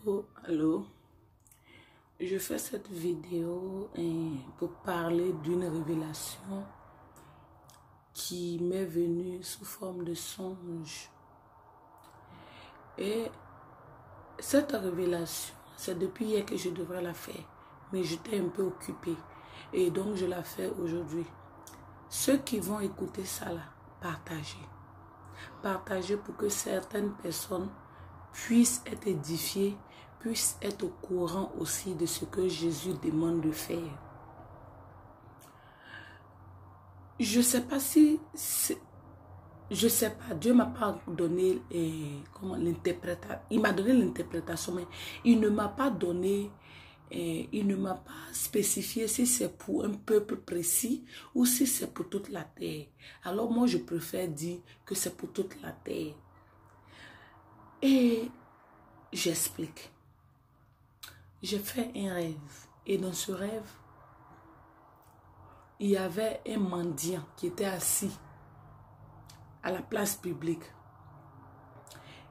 Allô, allô. Je fais cette vidéo pour parler d'une révélation qui m'est venue sous forme de songe. Et cette révélation, c'est depuis hier que je devrais la faire, mais j'étais un peu occupée. Et donc je la fais aujourd'hui. Ceux qui vont écouter ça là, partagez. Partagez pour que certaines personnes puissent être édifiées, puissent être au courant aussi de ce que Jésus demande de faire. Je sais pas si... Je sais pas, Dieu m'a pas donné l'interprétation. Il m'a donné l'interprétation, mais il ne m'a pas donné... il ne m'a pas spécifié si c'est pour un peuple précis ou si c'est pour toute la terre. Alors moi, je préfère dire que c'est pour toute la terre. Et j'explique. J'ai fait un rêve. Et dans ce rêve, il y avait un mendiant qui était assis à la place publique.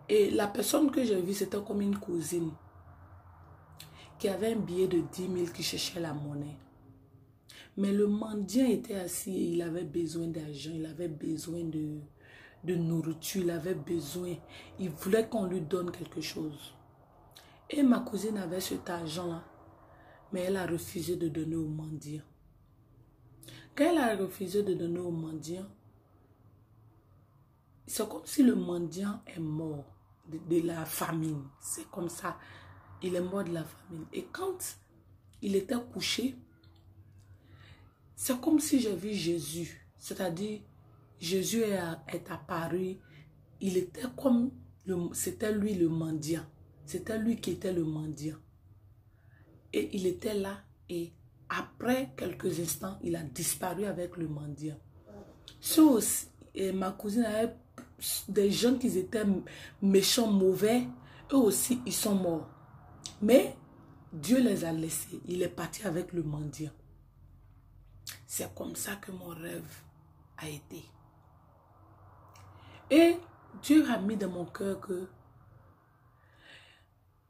Et la personne que j'ai vue, c'était comme une cousine qui avait un billet de 10 000 qui cherchait la monnaie. Mais le mendiant était assis et il avait besoin d'argent, il avait besoin de nourriture, il avait besoin, il voulait qu'on lui donne quelque chose. Et ma cousine avait cet argent-là, mais elle a refusé de donner au mendiant. Quand elle a refusé de donner au mendiant, c'est comme si le mendiant est mort de la famine. C'est comme ça, il est mort de la famine. Et quand il était couché, c'est comme si j'ai vu Jésus. C'est-à-dire, Jésus est apparu. Il était comme, c'était lui le mendiant. C'était lui qui était le mendiant. Et il était là et après quelques instants, il a disparu avec le mendiant. Et ma cousine avait des gens qui étaient méchants, mauvais. Eux aussi, ils sont morts. Mais Dieu les a laissés. Il est parti avec le mendiant. C'est comme ça que mon rêve a été. Et Dieu a mis dans mon cœur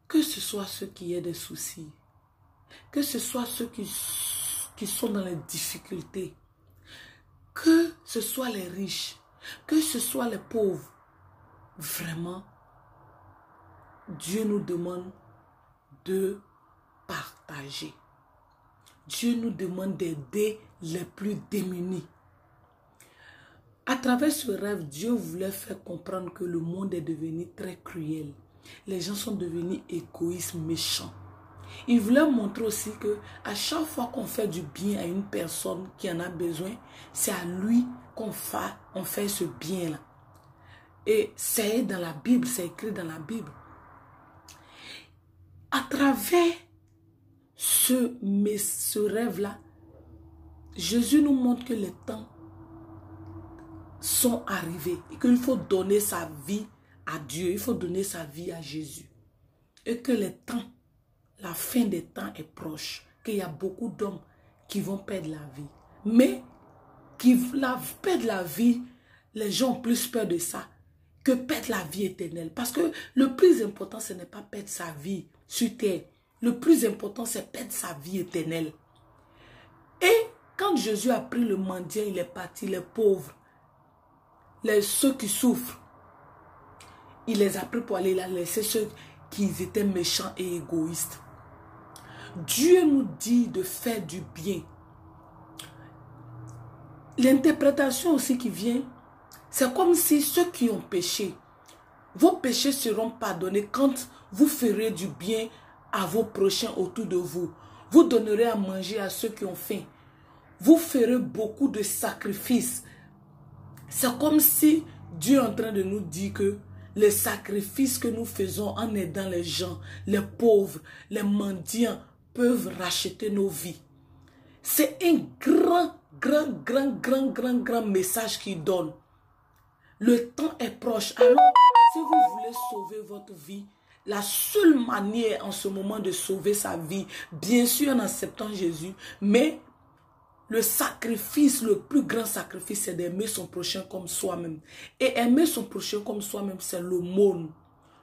que ce soit ceux qui aient des soucis, que ce soit ceux qui sont dans les difficultés, que ce soit les riches, que ce soit les pauvres, vraiment, Dieu nous demande de partager. Dieu nous demande d'aider les plus démunis. À travers ce rêve, Dieu voulait faire comprendre que le monde est devenu très cruel. Les gens sont devenus égoïstes, méchants. Il voulait montrer aussi que à chaque fois qu'on fait du bien à une personne qui en a besoin, c'est à lui qu'on fait ce bien-là. Et c'est dans la Bible, c'est écrit dans la Bible. À travers ce rêve-là, Jésus nous montre que les temps sont arrivés et qu'il faut donner sa vie à Dieu, il faut donner sa vie à Jésus. Et que les temps, la fin des temps est proche, qu'il y a beaucoup d'hommes qui vont perdre la vie. Mais qui perdre la vie, les gens ont plus peur de ça que perdre la vie éternelle. Parce que le plus important, ce n'est pas perdre sa vie sur terre. Le plus important, c'est perdre sa vie éternelle. Et quand Jésus a pris le mendiant, il est parti, les pauvres, ceux qui souffrent, il les a pris pour aller là, laisser ceux qui étaient méchants et égoïstes. Dieu nous dit de faire du bien. L'interprétation aussi qui vient, c'est comme si ceux qui ont péché, vos péchés seront pardonnés quand vous ferez du bien à vos prochains autour de vous. Vous donnerez à manger à ceux qui ont faim. Vous ferez beaucoup de sacrifices. C'est comme si Dieu est en train de nous dire que les sacrifices que nous faisons en aidant les gens, les pauvres, les mendiants, peuvent racheter nos vies. C'est un grand message qu'il donne. Le temps est proche. Alors, si vous voulez sauver votre vie, la seule manière en ce moment de sauver sa vie, bien sûr en acceptant Jésus, mais le sacrifice, le plus grand sacrifice, c'est d'aimer son prochain comme soi-même. Et aimer son prochain comme soi-même, c'est l'aumône.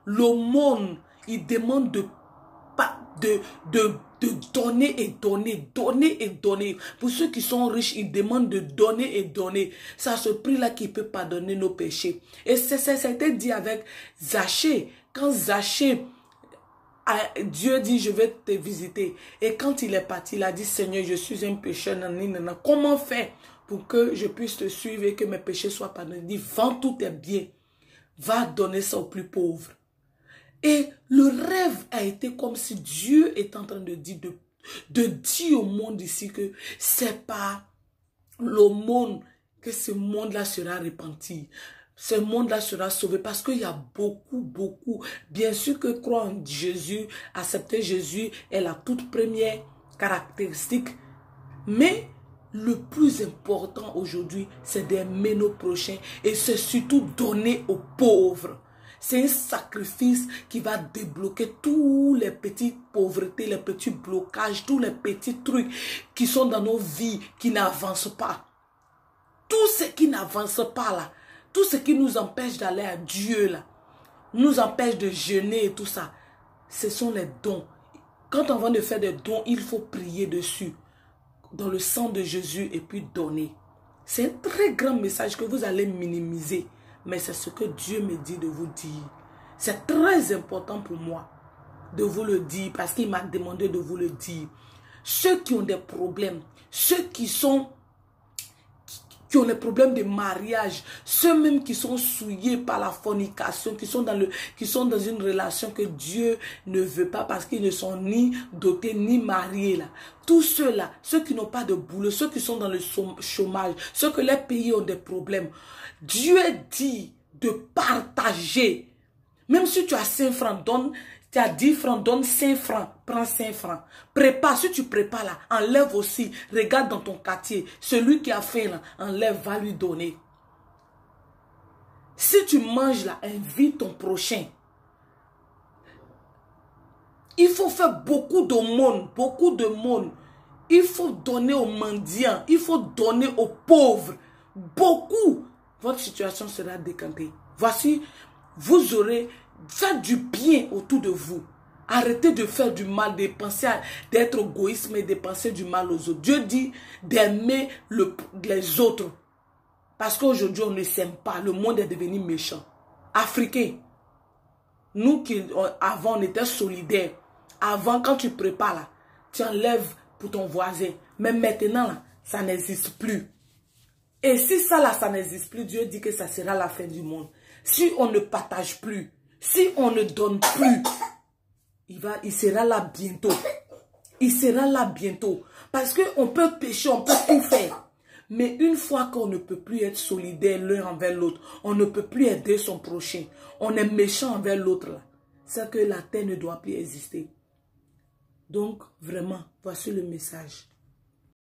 L'aumône, il demande de de donner et donner, donner et donner. Pour ceux qui sont riches, ils demandent de donner et donner. C'est à ce prix-là qu'il peut pardonner nos péchés. Et ça a été dit avec Zachée. Quand Zachée, Dieu dit, je vais te visiter. Et quand il est parti, il a dit, Seigneur, je suis un pécheur. Comment faire pour que je puisse te suivre et que mes péchés soient pardonnés? Il dit, vends tous tes biens. Va donner ça aux plus pauvres. Et le rêve a été comme si Dieu est en train de dire, de dire au monde ici que c'est pas l'aumône que ce monde-là sera repenti. Ce monde-là sera sauvé parce qu'il y a beaucoup. Bien sûr que croire en Jésus, accepter Jésus est la toute première caractéristique. Mais le plus important aujourd'hui, c'est d'aimer nos prochains et c'est surtout donner aux pauvres. C'est un sacrifice qui va débloquer tous les petites pauvretés, les petits blocages, tous les petits trucs qui sont dans nos vies, qui n'avancent pas. Tout ce qui n'avance pas là, tout ce qui nous empêche d'aller à Dieu là, nous empêche de jeûner et tout ça, ce sont les dons. Quand on va de faire des dons, il faut prier dessus, dans le sang de Jésus et puis donner. C'est un très grand message que vous allez minimiser. Mais c'est ce que Dieu me dit de vous dire. C'est très important pour moi de vous le dire parce qu'il m'a demandé de vous le dire. Ceux qui ont des problèmes, ceux qui ont des problèmes de mariage, ceux même qui sont souillés par la fornication, qui sont dans une relation que Dieu ne veut pas parce qu'ils ne sont ni dotés ni mariés là. Tous ceux-là, ceux qui n'ont pas de boulot, ceux qui sont dans le chômage, ceux que les pays ont des problèmes, Dieu dit de partager. Même si tu as 5 francs, donne, tu as 10 francs, donne 5 francs, prends 5 francs. Prépare, si tu prépares là, enlève aussi. Regarde dans ton quartier, celui qui a faim là, enlève, va lui donner. Si tu manges là, invite ton prochain. Il faut faire beaucoup d'aumônes, beaucoup de monde. Il faut donner aux mendiants, il faut donner aux pauvres. Beaucoup. Votre situation sera décantée. Voici, vous aurez fait du bien autour de vous. Arrêtez de faire du mal, de penser d'être égoïste et de penser du mal aux autres. Dieu dit d'aimer les autres. Parce qu'aujourd'hui, on ne s'aime pas. Le monde est devenu méchant. Africain. Nous qui, avant, on était solidaires. Avant, quand tu prépares là, tu enlèves pour ton voisin. Mais maintenant, là, ça n'existe plus. Et si ça là, ça n'existe plus, Dieu dit que ça sera la fin du monde. Si on ne partage plus, si on ne donne plus, il sera là bientôt. Il sera là bientôt. Parce qu'on peut pécher, on peut tout faire. Mais une fois qu'on ne peut plus être solidaire l'un envers l'autre, on ne peut plus aider son prochain, on est méchant envers l'autre là, c'est que la terre ne doit plus exister. Donc, vraiment, voici le message.